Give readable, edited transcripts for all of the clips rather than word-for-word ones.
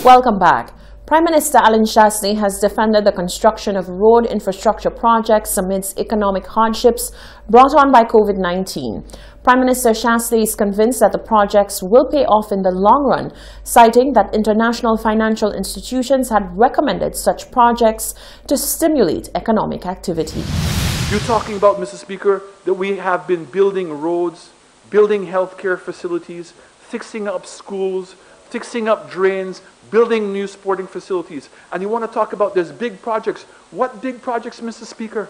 Welcome back. Prime Minister Allen Chastanet has defended the construction of road infrastructure projects amidst economic hardships brought on by COVID-19. Prime Minister Chastanet is convinced that the projects will pay off in the long run, citing that international financial institutions had recommended such projects to stimulate economic activity. You're talking about, Mr. Speaker, that we have been building roads, building healthcare facilities, fixing up schools, fixing up drains, building new sporting facilities. And you want to talk about these big projects. What big projects, Mr. Speaker?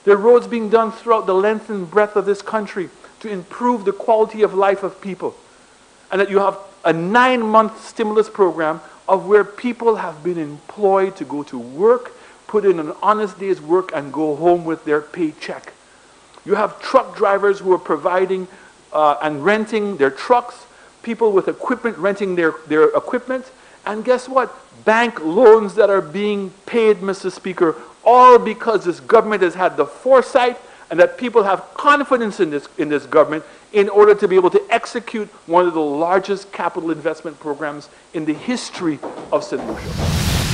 There are roads being done throughout the length and breadth of this country to improve the quality of life of people. And that you have a 9-month stimulus program of where people have been employed to go to work, put in an honest day's work, and go home with their paycheck. You have truck drivers who are providing and renting their trucks, people with equipment renting their equipment, and guess what? Bank loans that are being paid, Mr. Speaker, all because this government has had the foresight and that people have confidence in this government in order to be able to execute one of the largest capital investment programs in the history of St. Lucia.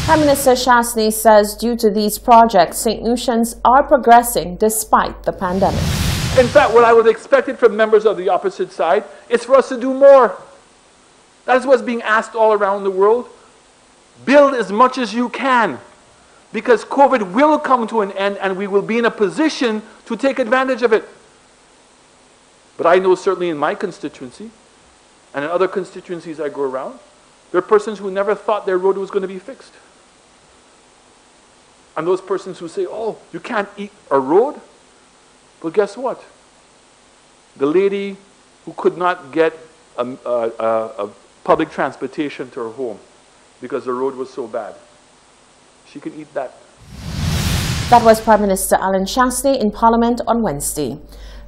Prime Minister Chastanet says due to these projects, St. Lucians are progressing despite the pandemic. In fact, what I would expect from members of the opposite side is for us to do more. That is what's being asked all around the world. Build as much as you can, because COVID will come to an end and we will be in a position to take advantage of it. But I know certainly in my constituency and in other constituencies I go around, there are persons who never thought their road was going to be fixed. And those persons who say, oh, you can't eat a road? Well, guess what? The lady who could not get a public transportation to her home because the road was so bad, she can eat that. That was Prime Minister Allen Chastanet in Parliament on Wednesday.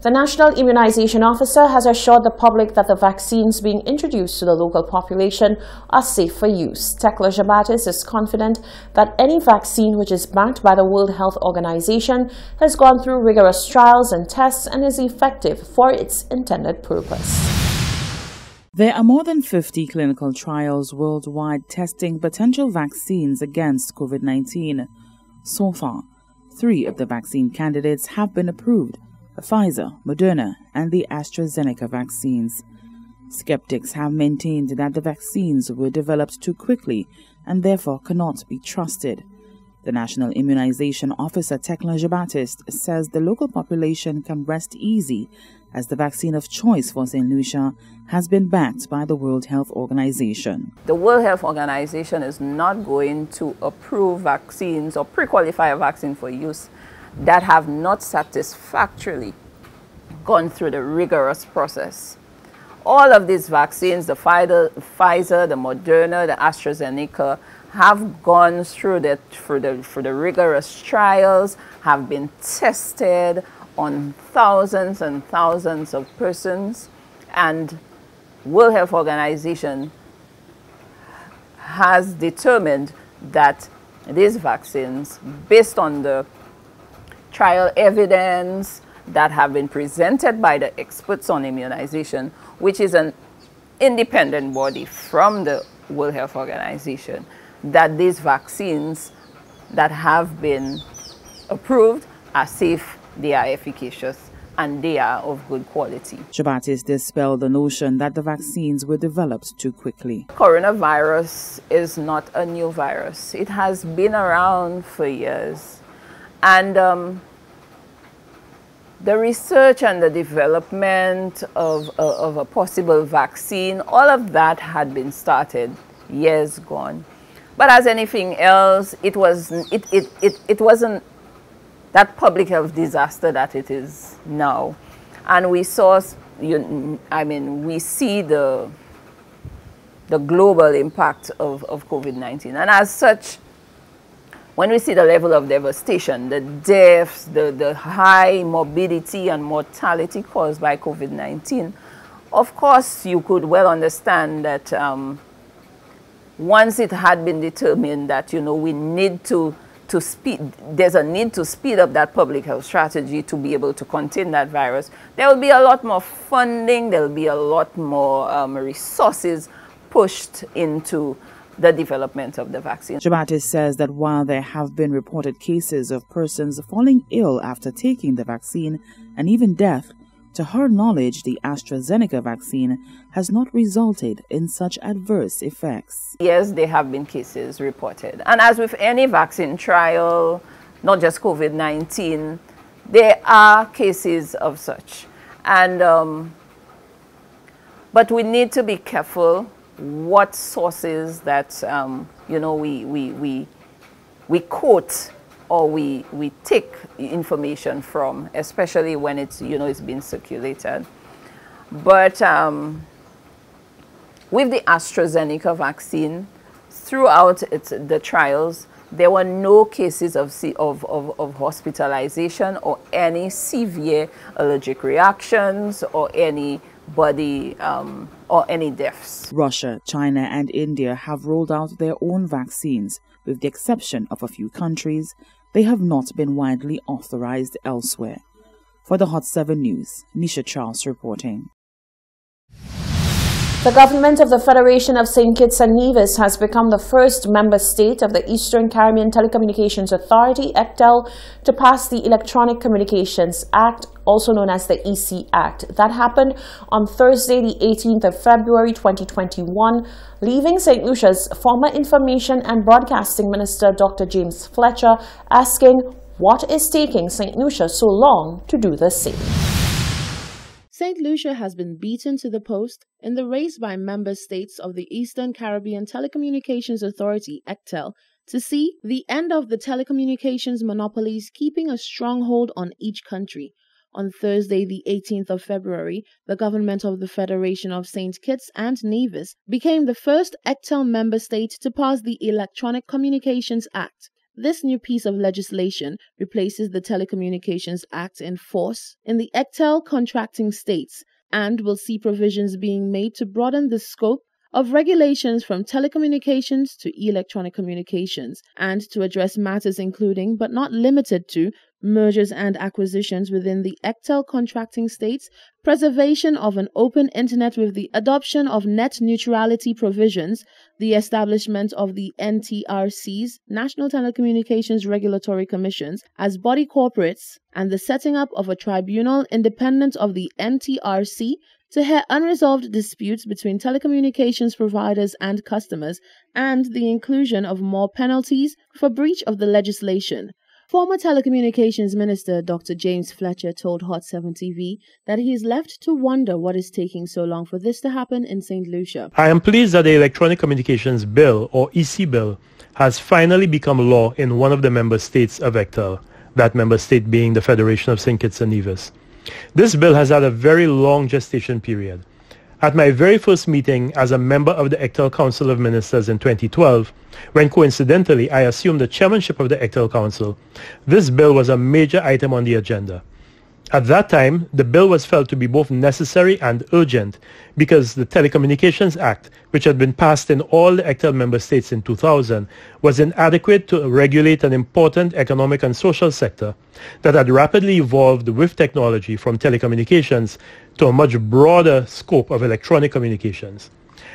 The National Immunization Officer has assured the public that the vaccines being introduced to the local population are safe for use. Tekla Jabatis is confident that any vaccine which is backed by the World Health Organization has gone through rigorous trials and tests and is effective for its intended purpose. There are more than 50 clinical trials worldwide testing potential vaccines against COVID-19. So far, 3 of the vaccine candidates have been approved: Pfizer, Moderna, and the AstraZeneca vaccines. Skeptics have maintained that the vaccines were developed too quickly and therefore cannot be trusted. The National Immunization Officer, Tekla Jabatis, says the local population can rest easy as the vaccine of choice for St. Lucia has been backed by the World Health Organization. The World Health Organization is not going to approve vaccines or pre-qualify a vaccine for use that have not satisfactorily gone through the rigorous process. All of these vaccines, the Pfizer, the Moderna, the AstraZeneca, have gone through the rigorous trials, have been tested on thousands and thousands of persons, and World Health Organization has determined that these vaccines, based on the trial evidence that have been presented by the experts on immunization, which is an independent body from the World Health Organization, that these vaccines that have been approved are safe, they are efficacious, and they are of good quality. Jabatis dispelled the notion that the vaccines were developed too quickly. Coronavirus is not a new virus. It has been around for years. And the research and the development of a possible vaccine, all of that had been started years gone. But as anything else, it wasn't that public health disaster that it is now. And we saw, we see the global impact of COVID-19. And as such, when we see the level of devastation, the deaths, the high morbidity and mortality caused by COVID-19, of course, you could well understand that once it had been determined that, we need there's a need to speed up that public health strategy to be able to contain that virus, there will be a lot more funding, there will be a lot more resources pushed into the development of the vaccine. Jabati says that while there have been reported cases of persons falling ill after taking the vaccine and even death, to her knowledge, the AstraZeneca vaccine has not resulted in such adverse effects. Yes, there have been cases reported. And as with any vaccine trial, not just COVID-19, there are cases of such. And but we need to be careful what sources that we quote or we take information from, especially when it's it's been circulated. But with the AstraZeneca vaccine, throughout the trials, there were no cases of hospitalization or any severe allergic reactions or any body or any deaths. Russia, China and India have rolled out their own vaccines. With the exception of a few countries, they have not been widely authorized elsewhere. For the Hot 7 News, Nisha Charles reporting. The government of the Federation of St. Kitts and Nevis has become the first member state of the Eastern Caribbean Telecommunications Authority, ECTEL, to pass the Electronic Communications Act, also known as the EC Act. That happened on Thursday, the 18th of February 2021, leaving St. Lucia's former Information and Broadcasting Minister, Dr. James Fletcher, asking what is taking St. Lucia so long to do the same. St. Lucia has been beaten to the post in the race by member states of the Eastern Caribbean Telecommunications Authority, ECTEL, to see the end of the telecommunications monopolies keeping a stronghold on each country. On Thursday, the 18th of February, the government of the Federation of St. Kitts and Nevis became the first ECTEL member state to pass the Electronic Communications Act. This new piece of legislation replaces the Telecommunications Act in force in the ECTEL contracting states and will see provisions being made to broaden the scope of regulations from telecommunications to electronic communications and to address matters including, but not limited to, mergers and acquisitions within the ECTEL contracting states, preservation of an open internet with the adoption of net neutrality provisions, the establishment of the NTRCs, National Telecommunications Regulatory Commissions, as body corporates, and the setting up of a tribunal independent of the NTRC to hear unresolved disputes between telecommunications providers and customers, and the inclusion of more penalties for breach of the legislation. Former Telecommunications Minister Dr. James Fletcher told Hot 7 TV that he is left to wonder what is taking so long for this to happen in St. Lucia. I am pleased that the Electronic Communications Bill, or EC Bill, has finally become law in one of the member states of ECTEL, that member state being the Federation of St. Kitts and Nevis. This bill has had a very long gestation period. At my very first meeting as a member of the ECTEL Council of Ministers in 2012, when coincidentally I assumed the chairmanship of the ECTEL Council, this bill was a major item on the agenda. At that time, the bill was felt to be both necessary and urgent because the Telecommunications Act, which had been passed in all the ECTEL member states in 2000, was inadequate to regulate an important economic and social sector that had rapidly evolved with technology from telecommunications to a much broader scope of electronic communications.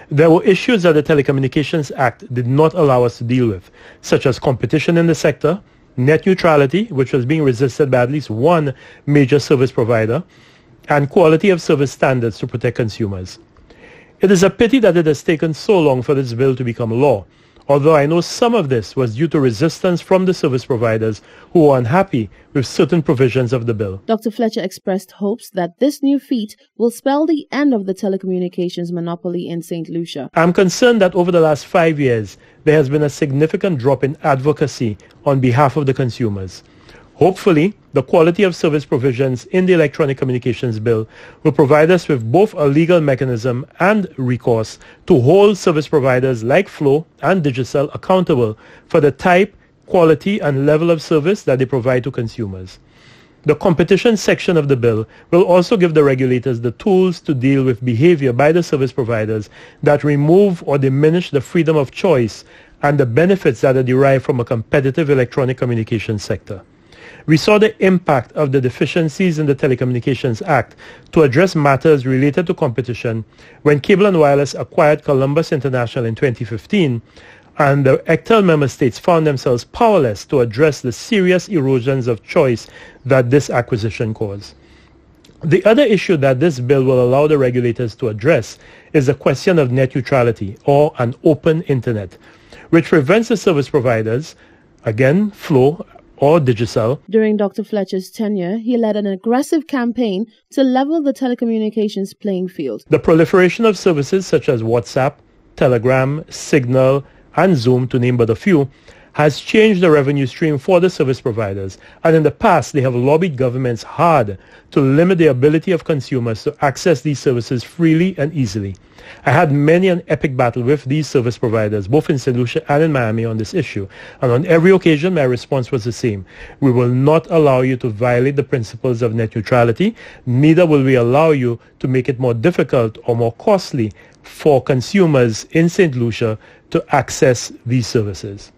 There were issues that the Telecommunications Act did not allow us to deal with, such as competition in the sector, net neutrality, which was being resisted by at least one major service provider, and quality of service standards to protect consumers. It is a pity that it has taken so long for this bill to become law, although I know some of this was due to resistance from the service providers who were unhappy with certain provisions of the bill. Dr. Fletcher expressed hopes that this new feat will spell the end of the telecommunications monopoly in St. Lucia. I'm concerned that over the last 5 years, there has been a significant drop in advocacy on behalf of the consumers. Hopefully, the quality of service provisions in the Electronic Communications Bill will provide us with both a legal mechanism and recourse to hold service providers like Flow and Digicel accountable for the type, quality, and level of service that they provide to consumers. The competition section of the bill will also give the regulators the tools to deal with behavior by the service providers that remove or diminish the freedom of choice and the benefits that are derived from a competitive electronic communications sector. we saw the impact of the deficiencies in the Telecommunications Act to address matters related to competition when Cable and Wireless acquired Columbus International in 2015, and the ECTEL member states found themselves powerless to address the serious erosions of choice that this acquisition caused. The other issue that this bill will allow the regulators to address is the question of net neutrality, or an open internet, which prevents the service providers, again, Flow or Digicel. During Dr. Fletcher's tenure, he led an aggressive campaign to level the telecommunications playing field. The proliferation of services such as WhatsApp, Telegram, Signal, and Zoom, to name but a few, has changed the revenue stream for the service providers, and in the past they have lobbied governments hard to limit the ability of consumers to access these services freely and easily. I had many an epic battle with these service providers, both in St. Lucia and in Miami, on this issue, and on every occasion my response was the same. We will not allow you to violate the principles of net neutrality, neither will we allow you to make it more difficult or more costly for consumers in St. Lucia to access these services.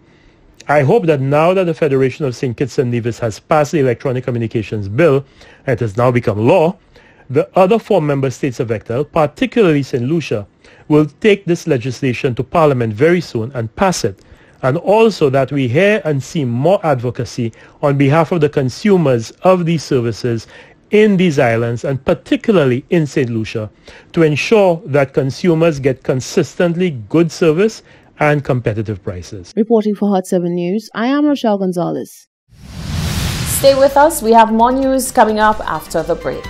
I hope that now that the Federation of St. Kitts and Nevis has passed the Electronic Communications Bill, and it has now become law, the other 4 member states of ECTEL, particularly St. Lucia, will take this legislation to Parliament very soon and pass it, and also that we hear and see more advocacy on behalf of the consumers of these services in these islands, and particularly in St. Lucia, to ensure that consumers get consistently good service and competitive prices. Reporting for Hot 7 News, I am Rochelle Gonzalez. Stay with us. We have more news coming up after the break.